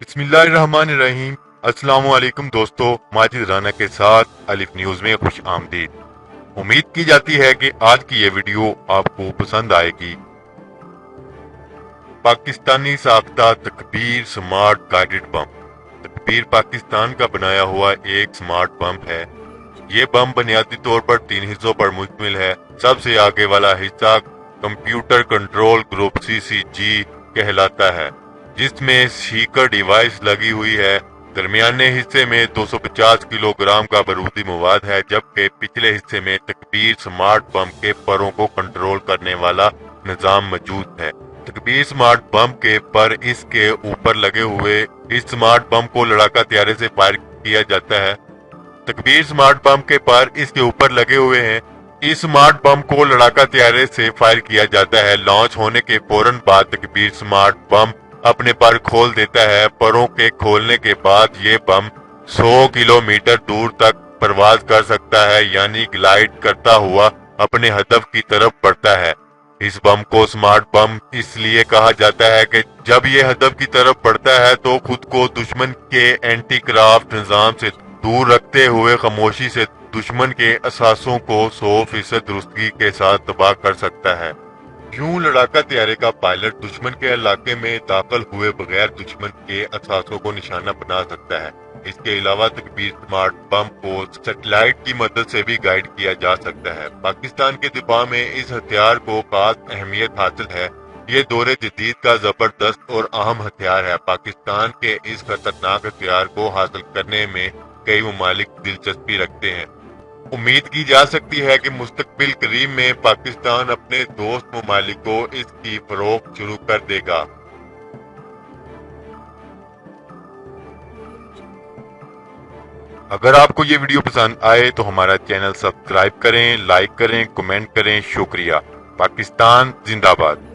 बिस्मिल्लाहिर्रहमानिर्रहीम। अस्सलाम वालेकुम दोस्तों, माजिद राना के साथ अलिफ न्यूज में खुश आमदीद। उम्मीद की जाती है कि आज की ये वीडियो आपको पसंद आएगी। पाकिस्तानी साख्ता तकबीर स्मार्ट गाइडेड बम। तकबीर पाकिस्तान का बनाया हुआ एक स्मार्ट बम है। ये बम बुनियादी तौर पर 3 हिस्सों पर मुश्तमिल है। सबसे आगे वाला हिस्सा कंप्यूटर कंट्रोल ग्रुप CCG कहलाता है, जिसमें सीकर डिवाइस लगी हुई है। दरमियाने हिस्से में 250 किलोग्राम का बारूदी मवाद है, जबकि पिछले हिस्से में तकबीर स्मार्ट बम के परों को कंट्रोल करने वाला निजाम मौजूद है। तकबीर स्मार्ट बम के पर इसके ऊपर लगे हुए इस स्मार्ट बम को लड़ाका तैयारे से फायर किया जाता है। तकबीर स्मार्ट बम के पर इसके ऊपर लगे हुए हैं। इस स्मार्ट बम को लड़ाका तैयारे से फायर किया जाता है। लॉन्च होने के फौरन बाद तकबीर स्मार्ट बम अपने पर खोल देता है। परों के खोलने के बाद ये बम 100 किलोमीटर दूर तक परवाज कर सकता है, यानी ग्लाइड करता हुआ अपने हदफ की तरफ बढ़ता है। इस बम को स्मार्ट बम इसलिए कहा जाता है कि जब ये हदफ की तरफ बढ़ता है तो खुद को दुश्मन के एंटी क्राफ्ट निजाम से दूर रखते हुए खामोशी से दुश्मन के असासों को 100% दुरुस्तगी के साथ तबाह कर सकता है। यूं लड़ाका तैयारे का पायलट दुश्मन के इलाके में दाखिल हुए बगैर दुश्मन के असासों को निशाना बना सकता है। इसके अलावा तकबीर स्मार्ट बम को सैटेलाइट की मदद से भी गाइड किया जा सकता है। पाकिस्तान के दिफा में इस हथियार को खास अहमियत हासिल है। ये दौरे जदीद का जबरदस्त और अहम हथियार है। पाकिस्तान के इस खतरनाक हथियार को हासिल करने में कई ममालिक दिलचस्पी रखते हैं। उम्मीद की जा सकती है कि मुस्तकबिल करीब में पाकिस्तान अपने दोस्त ममालिक को इसकी फरोख्त शुरू कर देगा। अगर आपको ये वीडियो पसंद आए तो हमारा चैनल सब्सक्राइब करें, लाइक करें, कमेंट करें। शुक्रिया। पाकिस्तान जिंदाबाद।